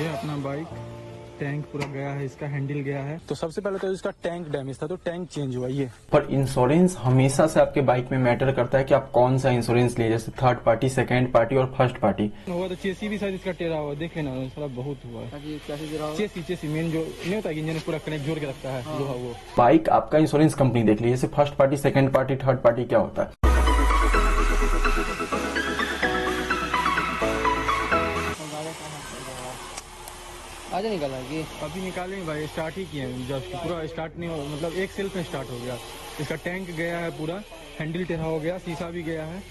ये अपना bike tank पूरा गया है, इसका हैंडल गया है। तो सबसे पहले तो इसका टैंक डैमेज था, तो टैंक चेंज हुआ ये। पर इंश्योरेंस हमेशा से आपके बाइक में मैटर करता है कि आप कौन सा इंश्योरेंस लिए, जैसे थर्ड पार्टी, सेकंड पार्टी और फर्स्ट पार्टी। हुआ तो चेसी भी शायद इसका टेढ़ा हुआ, देख लेना थोड़ा बहुत हुआ है। चेसी मेन जो नहीं होता इंजन पूरा कनेक्ट जोड़ के रखता है लोहा, वो बाइक आपका इंश्योरेंस कंपनी देख ली, जैसे first party, second party, third party क्या होता है। आज निकाला कि अभी निकालेंगे भाई, स्टार्ट ही किए हैं जस्ट, पूरा स्टार्ट नहीं हो, मतलब एक सेल्फ में स्टार्ट हो गया। इसका टैंक गया है पूरा, हैंडल टेढ़ा हो गया, शीशा भी गया है।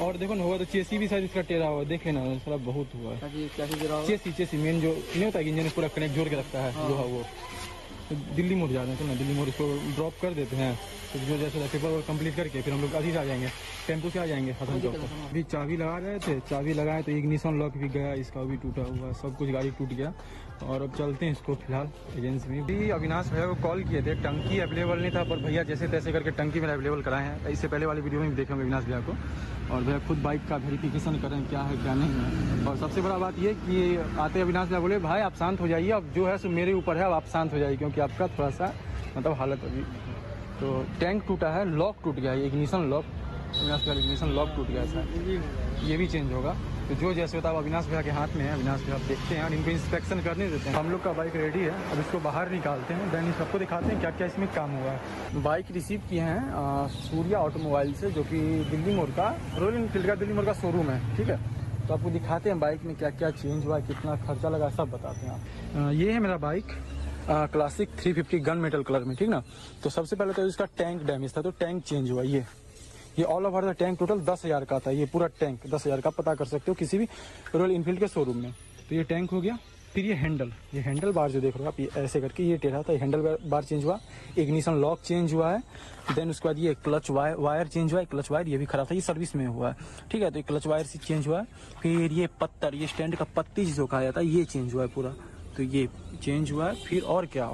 और देखो ना, हुआ तो चेसी भी शायद इसका टेढ़ा हुआ, देख लेना थोड़ा बहुत हुआ है। चेसी मेन जो नहीं होता इंजन पूरा कनेक्ट जोड़ के रखता है लोहा, वो तो दिल्ली मोड़ जा रहे हैं। तो ना दिल्ली मोड़ इसको ड्रॉप कर देते हैं, तो जो जैसे पेपर वर्क कंप्लीट करके फिर हम लोग अभी से आ जाएंगे, टेम्पो से आ जाएंगे हसन चौक पर। अभी चाबी लगा रहे थे, चाबी लगाए तो इग्निशन लॉक भी गया, इसका भी टूटा हुआ, सब कुछ गाड़ी टूट गया। और अब चलते हैं इसको फिलहाल एजेंसी में। भी अविनाश भैया को कॉल किए थे, टंकी अवेलेबल नहीं था, पर भैया जैसे तैसे करके टंकी में अवेलेबल कराए हैं। इससे पहले वाली वीडियो में भी देखे होंगे अविनाश भैया को। और भैया खुद बाइक का वेरिफिकेशन करें क्या है क्या नहीं है। और सबसे बड़ा बात ये कि आते अविनाश भैया बोले भाई आप शांत हो जाइए, अब जो है सो मेरे ऊपर है, अब आप शांत हो जाइए, क्योंकि आपका थोड़ा सा मतलब हालत अभी। तो टैंक टूटा है, लॉक टूट गया है, इग्निशन लॉक, अविनाश भैया इग्निशन लॉक टूट गया है, ये भी चेंज होगा। तो जो जैसे होता है अविनाश भैया के हाथ में है, अविनाश भैया आप देखते हैं और इनको इंस्पेक्शन करने देते हैं। हम लोग का बाइक रेडी है, अब इसको बाहर निकालते हैं, देन सबको दिखाते हैं क्या क्या इसमें काम हुआ है। बाइक रिसीव किए हैं सूर्या ऑटोमोबाइल से, जो कि दिल्ली मोड़ का, रॉयल एनफील्ड का दिल्ली मोड़ का शोरूम है, ठीक है। तो आपको दिखाते हैं बाइक में क्या क्या चेंज हुआ है, कितना खर्चा लगा, सब बताते हैं आप। ये है मेरा bike classic 350 gun metal colour में, ठीक ना। तो सबसे पहले तो इसका टैंक डैमेज था, तो टैंक चेंज हुआ ये all over the tank total 10,000 का था। ये पूरा टैंक 10,000 का पता कर सकते हो किसी भी रॉयल एनफील्ड के शोरूम में। तो ये टैंक हो गया। फिर ये हैंडल बार जो देख रहे हो आप, ये ऐसे करके ये टेढ़ा था, हैंडल बार चेंज हुआ, इग्निशन लॉक चेंज हुआ है। देन उसके बाद ये क्लच वायर चेंज हुआ है, क्लच वायर ये भी खराब था, ये सर्विस में हुआ है, ठीक है। तो ये क्लच वायर से चेंज हुआ है। फिर ये पत्थर, ये स्टैंड का पत्ती जिसको कहा जाता है, ये चेंज हुआ है पूरा, तो ये चेंज हुआ है। फिर और क्या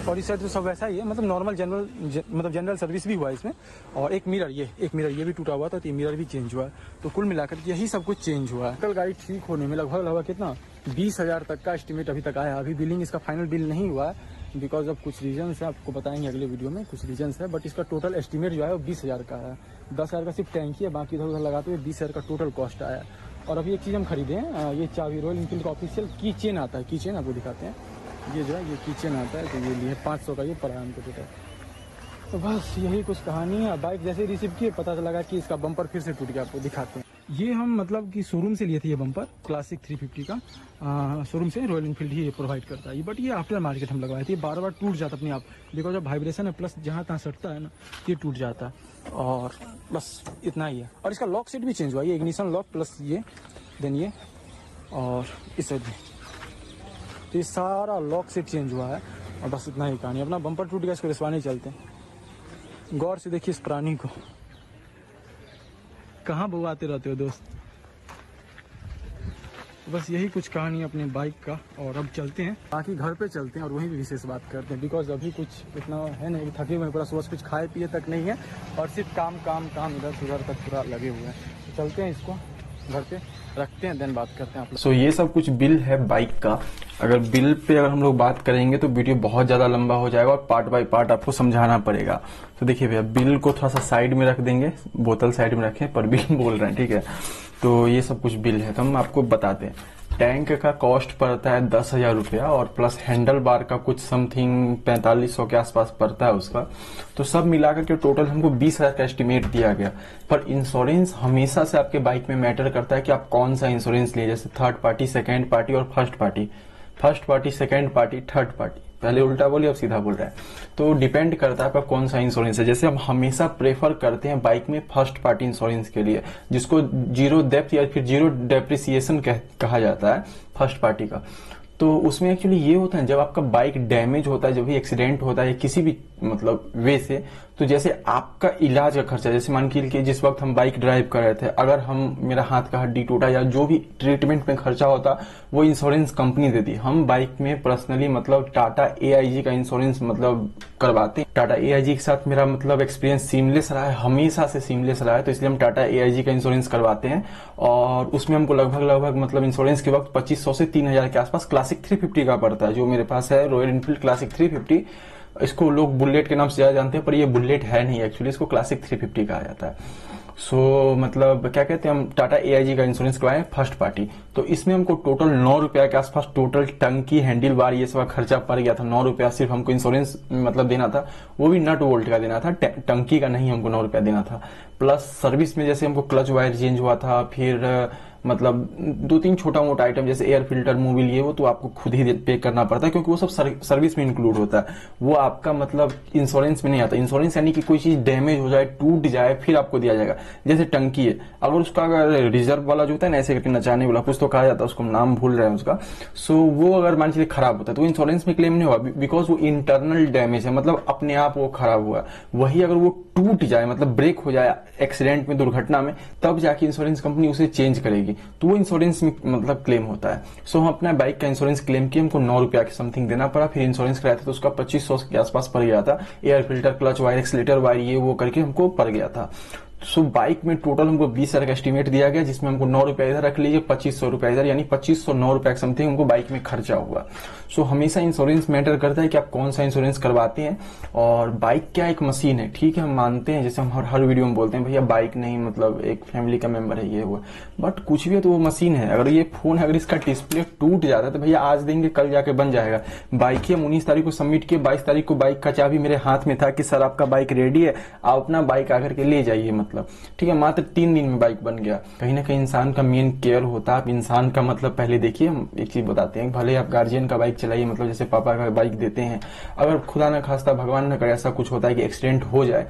और इस साइड तो सब वैसा ही है, मतलब नॉर्मल जनरल सर्विस भी हुआ है इसमें। और एक मिरर ये भी टूटा हुआ था, तो ये मिरर भी चेंज हुआ है। तो कुल मिलाकर यही सब कुछ चेंज हुआ है। कल गाड़ी ठीक होने में लगभग कितना 20,000 तक का एस्टिमेट अभी तक आया। अभी बिलिंग इसका फाइनल बिल नहीं हुआ है, बिकॉज ऑफ कुछ रीजन है, आपको बताएंगे अगले वीडियो में, कुछ रीजन है। बट इसका टोटल एस्टिमेट जो है वो 20,000 का है। 10,000 का सिर्फ टैंकी है, बाकी इधर उधर लगाते हुए 20,000 का टोटल कॉस्ट आया। और अभी एक चीज़ हम खरीदे हैं, ये चाबी रॉयल एनफील्ड का ऑफिशियल की चेन आता है, की चेन आपको दिखाते हैं। ये जो है ये किचन आता है, तो ये लिए 500 का ये पड़ा हमको टोटल। तो बस यही कुछ कहानी है। बाइक जैसे रिसीव किए पता लगा कि इसका बम्पर फिर से टूट गया, आपको दिखाते हैं। ये हम मतलब कि शोरूम से लिए थे, ये बम्पर क्लासिक 350 का शोरूम से रॉयल एनफील्ड ही प्रोवाइड करता है। बट ये आफ्टर मार्केट हम लगवाए थे, बार बार टूट जाता अपने आप, बिकॉज ऑफ वाइब्रेशन है, प्लस जहाँ तहाँ सटता है ना, ये टूट जाता है। और बस इतना ही है। और इसका लॉक सेट भी चेंज हुआ, ये इग्निशन लॉक प्लस ये, देन ये और इस साइड भी, तो ये सारा लॉक सेट चेंज हुआ है। और बस इतना ही कहानी। अपना बम्पर टूट गया, इसको रिसवाने चलते हैं। गौर से देखिए इस प्राणी को, कहाँ बुआते रहते हो दोस्त। बस यही कुछ कहानी अपने बाइक का। और अब चलते हैं बाकी घर पे चलते हैं और वहीं भी विशेष बात करते हैं, बिकॉज अभी कुछ इतना है नहीं, थके हुए पूरा, सुबह कुछ खाए पिए तक नहीं है, और सिर्फ काम इधर से उधर तक पूरा लगे हुए हैं। तो चलते हैं, इसको घर पे रखते हैं, देन बात करते हैं आप लोग। सो ये सब कुछ बिल है बाइक का। अगर बिल पे अगर हम लोग बात करेंगे तो वीडियो बहुत ज्यादा लंबा हो जाएगा और पार्ट बाय पार्ट आपको समझाना पड़ेगा। तो देखिए भैया, बिल को थोड़ा सा साइड में रख देंगे, बोतल साइड में रखें, पर बिल बोल रहे हैं, ठीक है। तो ये सब कुछ बिल है, तो हम आपको बताते हैं। टैंक का कॉस्ट पड़ता है 10,000 रुपया, और प्लस हैंडल बार का कुछ समथिंग 4500 के आसपास पड़ता है उसका। तो सब मिलाकर के टोटल हमको 20,000 का एस्टिमेट दिया गया। पर इंश्योरेंस हमेशा से आपके बाइक में मैटर करता है कि आप कौन सा इंश्योरेंस लिए, जैसे थर्ड पार्टी, सेकंड पार्टी और first party, second party, third party. पहले उल्टा बोली, अब सीधा बोल रहा है। तो डिपेंड करता है आपका कौन सा इंश्योरेंस है। जैसे हम हमेशा प्रेफर करते हैं बाइक में फर्स्ट पार्टी इंश्योरेंस के लिए, जिसको जीरो डेप्थ या फिर जीरो डेप्रिसिएशन कहा जाता है फर्स्ट पार्टी का। तो उसमें एक्चुअली ये होता है, जब आपका बाइक डैमेज होता है, जब भी एक्सीडेंट होता है, किसी भी मतलब वे से। तो जैसे आपका इलाज का खर्चा, जैसे मान के लिए जिस वक्त हम बाइक ड्राइव कर रहे थे, अगर हम मेरा हाथ का हड्डी टूटा या जो भी ट्रीटमेंट में खर्चा होता वो इंश्योरेंस कंपनी देती। हम बाइक में पर्सनली मतलब टाटा AIG का इंश्योरेंस मतलब करवाते हैं। टाटा AIG के साथ मेरा मतलब एक्सपीरियंस सीमलेस रहा है, हमेशा से सीमलेस रहा है, तो इसलिए हम टाटा AIG का इंश्योरेंस करवाते हैं। और उसमें हमको लगभग मतलब इंश्योरेंस के वक्त 2500 से 3000 के आसपास क्लासिक 350 का पड़ता है, जो मेरे पास है रॉयल एनफील्ड क्लासिक 350। इसको लोग बुलेट के नाम से ज्यादा जानते हैं, पर ये बुलेट है नहीं एक्चुअली, इसको क्लासिक 350 कहा जाता है। सो मतलब क्या कहते हैं, हम टाटा AIG का इंश्योरेंस करवाए फर्स्ट पार्टी। तो इसमें हमको टोटल 9 रुपया के आसपास टोटल टंकी हैंडल बार ये सब खर्चा पड़ गया था। 9 रुपया सिर्फ हमको इंश्योरेंस मतलब देना था, वो भी नट वोल्ट का देना था, टंकी का नहीं हमको 9 रुपया देना था। प्लस सर्विस में जैसे हमको क्लच वायर चेंज हुआ था, फिर मतलब 2-3 छोटा मोटा आइटम जैसे एयर फिल्टर मोबिल ये वो तो आपको खुद ही पे करना पड़ता है, क्योंकि वो सब सर्विस में इंक्लूड होता है, वो आपका मतलब इंश्योरेंस में नहीं आता। इंश्योरेंस यानी कि कोई चीज डैमेज हो जाए, टूट जाए, फिर आपको दिया जाएगा। जैसे टंकी है, अगर उसका अगर रिजर्व वाला जो होता है ना ऐसे करके नचाने वाला कुछ तो कहा जाता है उसको, नाम भूल रहे हैं उसका, सो वो अगर मान लीजिए खराब होता है तो इंश्योरेंस में क्लेम नहीं होगा, बिकॉज वो इंटरनल डैमेज है, मतलब अपने आप वो खराब हुआ। वही अगर वो टूट जाए मतलब ब्रेक हो जाए एक्सीडेंट में, दुर्घटना में, तब जाके इंश्योरेंस कंपनी उसे चेंज करेगी, तो वो इंश्योरेंस में मतलब क्लेम होता है। सो हम अपना बाइक का इंश्योरेंस क्लेम किया, हमको 9 रुपया के समथिंग देना पड़ा। फिर इंश्योरेंस कराया था तो उसका 2500 के आसपास पड़ गया था। Air filter, clutch wire, accelerator wire ये वो करके हमको पड़ गया था। सो बाइक में टोटल हमको 20,000 का एस्टिमेट दिया गया, जिसमें हमको 9 रुपया इधर रख लीजिए, 2500 रुपया इधर, यानी 2509 रुपया के समथिंग हमको बाइक में खर्चा हुआ। सो हमेशा इंश्योरेंस मैटर करता है कि आप कौन सा इंश्योरेंस करवाते हैं। और बाइक क्या एक मशीन है, ठीक है, हम मानते हैं, जैसे हम हर वीडियो में बोलते हैं भैया बाइक नहीं मतलब एक फैमिली का मेंबर है ये हुआ, बट कुछ भी है तो वो मशीन है। अगर ये फोन है, अगर इसका डिस्प्ले टूट जाता है तो भैया आज देंगे कल जाके बन जाएगा। बाइक ही हम 19 तारीख को सबमिट किए, 22 तारीख को बाइक का चाबी मेरे हाथ में था कि सर आपका बाइक रेडी है, आप अपना बाइक आकर के ले जाइए, मतलब ठीक है, मात्र 3 दिन में बाइक बन गया। कहीं ना कहीं इंसान का मेन केयर होता है। आप इंसान का मतलब पहले देखिए, हम एक चीज बताते हैं, भले आप गार्जियन का बाइक चलाइए, मतलब जैसे पापा का बाइक देते हैं, अगर खुदा न खास्ता भगवान न करे ऐसा कुछ होता है कि एक्सीडेंट हो जाए,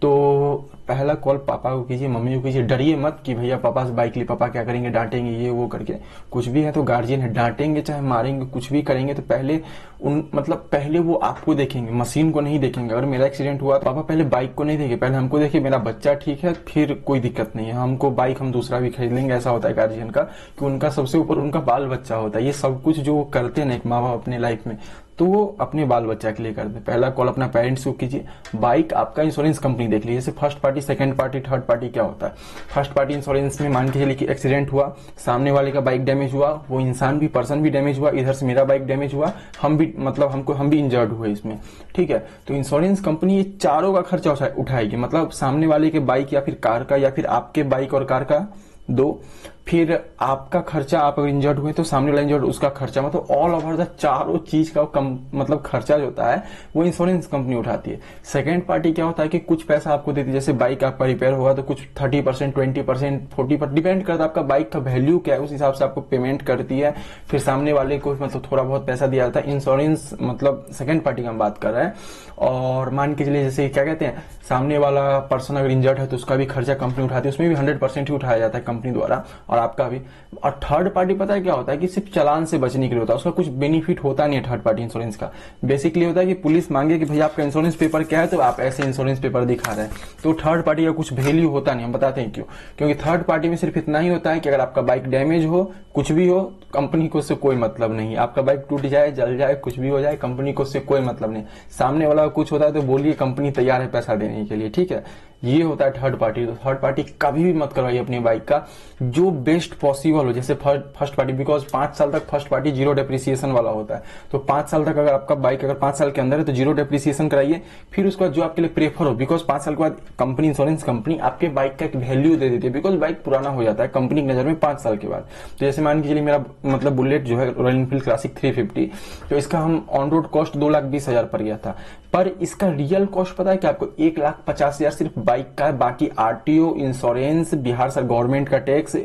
तो पहला कॉल पापा को कीजिए, मम्मी को कीजिए। डरिए मत कि भैया पापा से बाइक ली, पापा क्या करेंगे, डांटेंगे ये वो करके। कुछ भी है तो गार्जियन है, डांटेंगे चाहे मारेंगे, कुछ भी करेंगे तो पहले पहले वो आपको देखेंगे, मशीन को नहीं देखेंगे। अगर मेरा एक्सीडेंट हुआ, पापा पहले बाइक को नहीं देखे, पहले हमको देखे, मेरा बच्चा ठीक है, फिर कोई दिक्कत नहीं है, हमको बाइक हम दूसरा भी खरीद लेंगे। ऐसा होता है गार्जियन का कि उनका सबसे ऊपर उनका बाल बच्चा होता है। ये सब कुछ जो करते हैं ना एक माँ बाप अपने लाइफ में, तो वो अपने बाल बच्चा के लिए करते। पहला कॉल अपना पेरेंट्स को कीजिए। बाइक आपका इंश्योरेंस कंपनी देख लीजिए, जैसे first party, second party, third party क्या होता है। फर्स्ट पार्टी इंश्योरेंस में मान के चलिए कि एक्सीडेंट हुआ, सामने वाले का बाइक डैमेज हुआ, वो इंसान भी पर्सन भी डैमेज हुआ, इधर से मेरा बाइक डैमेज हुआ, हम भी मतलब हम भी इंजर्ड हुए इसमें, ठीक है। तो इंश्योरेंस कंपनी ये चारों का खर्चा उठाएगी, मतलब सामने वाले के बाइक या फिर कार का, या फिर आपके बाइक और कार का दो, फिर आपका खर्चा, आप अगर इंजर्ड हुए तो सामने वाला इंजर्ड उसका खर्चा, मतलब ऑल ओवर द चारों चीज का मतलब खर्चा जो होता है वो इंश्योरेंस कंपनी उठाती है। सेकंड पार्टी क्या होता है कि कुछ पैसा आपको देती है, जैसे बाइक आपका रिपेयर होगा तो कुछ 30%, 20%, 40%, डिपेंड करता है आपका बाइक का वैल्यू क्या है, उस हिसाब से आपको पेमेंट करती है। फिर सामने वाले को मतलब थोड़ा बहुत पैसा दिया जाता है। इंश्योरेंस मतलब सेकंड पार्टी का हम बात कर रहे हैं। और मान के चलिए जैसे क्या कहते हैं, सामने वाला पर्सन अगर इंजर्ड है तो उसका भी खर्चा कंपनी उठाती है, उसमें भी 100% ही उठाया जाता है कंपनी द्वारा, और आपका भी। और थर्ड पार्टी पता है क्या होता है कि सिर्फ चालान से बचने के लिए होता है, उसका कुछ बेनिफिट होता नहीं है थर्ड पार्टी इंश्योरेंस का। बेसिकली होता है कि पुलिस मांगे कि भैया आपका इंश्योरेंस पेपर क्या है, तो आप ऐसे इंश्योरेंस पेपर दिखा रहे हैं, तो थर्ड पार्टी का कुछ वैल्यू होता नहीं। हम बताते हैं क्यों, क्योंकि थर्ड पार्टी में सिर्फ इतना ही होता है कि अगर आपका बाइक डैमेज हो, कुछ भी हो, कंपनी को उससे कोई मतलब नहीं। आपका बाइक टूट जाए, जल जाए, कुछ भी हो जाए, कंपनी को उससे कोई मतलब नहीं। सामने वाला कुछ होता है तो बोलिए कंपनी तैयार है पैसा देने के लिए, ठीक है। ये होता है थर्ड पार्टी। तो थर्ड पार्टी कभी भी मत करवाइए अपनी बाइक का, जो बेस्ट पॉसिबल हो। जैसे फर्स्ट पार्टी, बिकॉज 5 साल तक फर्स्ट पार्टी जीरो डेप्रिसिएशन वाला होता है, तो 5 साल तक अगर आपका बाइक अगर 5 साल के अंदर है तो जीरो डेप्रिसिएशन कराइए। फिर उसके बाद जो आपके लिए प्रेफर हो, बिकॉज 5 साल के बाद कंपनी, इंश्योरेंस कंपनी आपके बाइक का एक वैल्यू दे देती है, बिकॉज बाइक पुराना हो जाता है कंपनी की नजर में 5 साल के बाद। तो जैसे मान के चलिए मेरा मतलब बुलेट जो है रॉयल एनफील्ड क्लासिक 350, तो इसका हम ऑन रोड कॉस्ट 2,20,000 पर गया था, पर इसका रियल कॉस्ट पता है कि आपको 1,50,000 सिर्फ बाइक का है। बाकी RTO, insurance, Bihar sir government का टैक्स,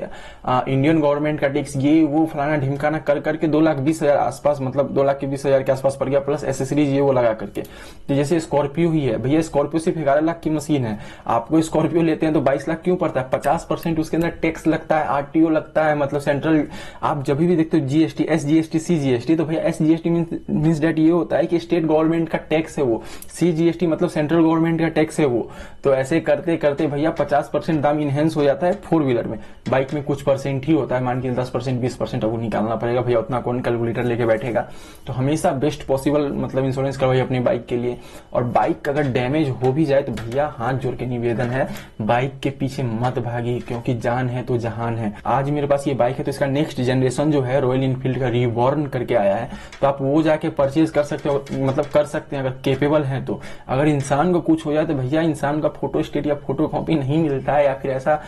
इंडियन गवर्नमेंट का टैक्स, ये वो फलाना ढिमकाना कर करके 2,20,000 आसपास, मतलब 2,20,000 के आसपास पड़ गया, प्लस एसेसरीज ये वो लगा करके। तो जैसे स्कॉर्पियो ही है भैया, स्कॉर्पियो सिर्फ 11 लाख की मशीन है, आपको स्कॉर्पियो लेते हैं तो 22 लाख क्यों पड़ता है? 50% उसके अंदर टैक्स लगता है, आरटीओ लगता है, मतलब सेंट्रल। आप जब भी देखते हो जीएसटी, एसजीएसटी, सीजीएसटी, तो भैया एसजीएसटी मींस डेट ये होता है कि स्टेट गवर्नमेंट का टैक्स है वो, सीजीएसटी मतलब सेंट्रल गवर्नमेंट का टैक्स है वो। तो ऐसे करते करते भैया 50% दाम इनहेंस हो जाता है 4 व्हीलर में। बाइक में कुछ परसेंट ही होता है, मान के 10% 20% वो निकालना पड़ेगा भैया, उतना कौन कैलकुलेटर लेके बैठेगा। तो हमेशा बेस्ट पॉसिबल मतलब इंश्योरेंस करवाइए अपनी बाइक के लिए। और बाइक अगर डैमेज हो भी जाए तो भैया हाथ जोड़ के निवेदन है, बाइक के पीछे मत भागी, क्योंकि जान है तो जहान है। आज मेरे पास ये बाइक है तो इसका नेक्स्ट जनरेशन जो है रॉयल इनफील्ड का रिबॉर्न करके आया है, तो आप वो जाके परचेज कर सकते हो, मतलब कर सकते हैं अगर केपेबल है तो। अगर इंसान को कुछ हो जाए तो भैया इंसान का फोटो स्टेट या फोटो कॉपी नहीं मिलता है, या फिर ऐसा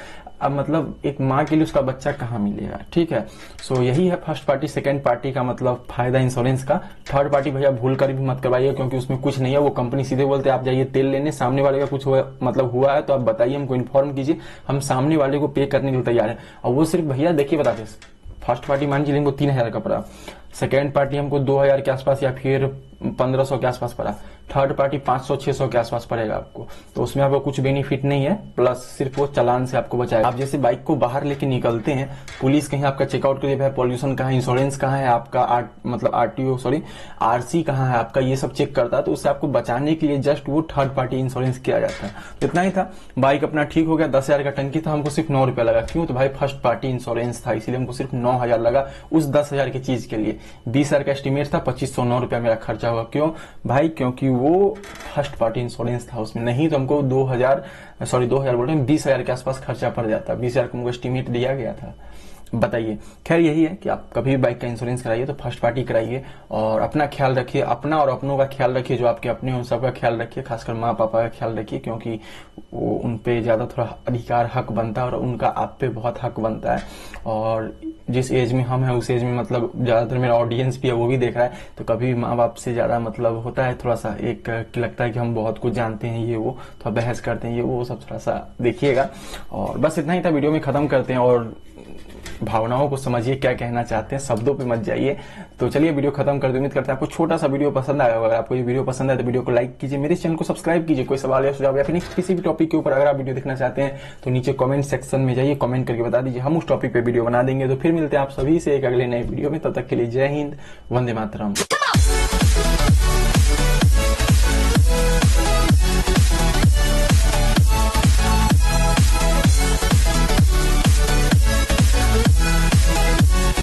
अब मतलब एक माँ के लिए उसका बच्चा कहाँ मिलेगा, ठीक है। सो यही है फर्स्ट पार्टी सेकंड पार्टी का मतलब फायदा इंश्योरेंस का। थर्ड पार्टी भैया भूल कर भी मत करवाइए, क्योंकि उसमें कुछ नहीं है, वो कंपनी सीधे बोलते हैं आप जाइए तेल लेने, सामने वाले का कुछ हुआ है तो आप बताइए, हमको इन्फॉर्म कीजिए, हम सामने वाले को पे करने के लिए तैयार है। और वो सिर्फ भैया देखिए बताते, फर्स्ट पार्टी मान लीजिए हमको 3,000 का पड़ा, सेकेंड पार्टी हमको 2,000 के आसपास या फिर 1,500 के आसपास पड़ा, थर्ड पार्टी 500-600 के आसपास पड़ेगा आपको। तो उसमें आपको कुछ बेनिफिट नहीं है, प्लस सिर्फ वो चालान से आपको बचाएगा। आप जैसे बाइक को बाहर लेके निकलते हैं, पुलिस कहीं आपका चेकआउट करिए भाई पॉल्यूशन कहाँ है, इंश्योरेंस कहाँ है आपका, मतलब आरटीओ सॉरी आरसी कहाँ है आपका, ये सब चेक करता है। तो उससे आपको बचाने के लिए जस्ट वो थर्ड पार्टी इंश्योरेंस किया जाता है। तो इतना ही था, बाइक अपना ठीक हो गया, 10,000 का टंकी था, हमको सिर्फ 9 रुपया लगा। क्यों? तो भाई फर्स्ट पार्टी इंश्योरेंस था, इसीलिए हमको सिर्फ 9,000 लगा उस 10,000 की चीज के लिए। 20,000 का एस्टिमेट था, 2,509 रुपया मेरा खर्चा हुआ। क्यों भाई? क्योंकि वो फर्स्ट पार्टी इंश्योरेंस था उसमें, नहीं तो हमको 2,000 बोल रहे हैं 20,000 के आसपास खर्चा पड़ जाता। 20,000 को हमको एस्टिमेट दिया गया था। बताइए, खैर यही है कि आप कभी भी बाइक का इंश्योरेंस कराइए तो फर्स्ट पार्टी कराइए, और अपना ख्याल रखिए, अपना और अपनों का ख्याल रखिए, जो आपके अपने उन सबका ख्याल रखिए, खासकर माँ पापा का ख्याल रखिए, क्योंकि वो उन पे ज्यादा थोड़ा अधिकार हक बनता है और उनका आप पे बहुत हक बनता है। और जिस एज में हम हैं उस एज में मतलब ज्यादातर मेरा ऑडियंस भी है वो भी देख रहा है, तो कभी माँ बाप से ज्यादा मतलब होता है थोड़ा सा एक कि लगता है कि हम बहुत कुछ जानते हैं, ये वो थोड़ा बहस करते हैं, ये वो सब थोड़ा सा देखिएगा। और बस इतना ही था, वीडियो में खत्म करते हैं, और भावनाओं को समझिए, क्या कहना चाहते हैं, शब्दों पे मत जाइए। तो चलिए वीडियो खत्म कर दे। उम्मीद करते हैं आपको छोटा सा वीडियो पसंद आया होगा। अगर आपको ये वीडियो पसंद आए तो वीडियो को लाइक कीजिए, मेरे चैनल को सब्सक्राइब कीजिए। कोई सवाल या सुझाव या फिर किसी भी टॉपिक के ऊपर अगर आप वीडियो देखना चाहते हैं तो नीचे कमेंट सेक्शन में जाइए, कमेंट करके बता दीजिए, हम उस टॉपिक पे वीडियो बना देंगे। तो फिर मिलते हैं आप सभी से एक अगले नए वीडियो में, तब तक के लिए जय हिंद, वंदे मातरम।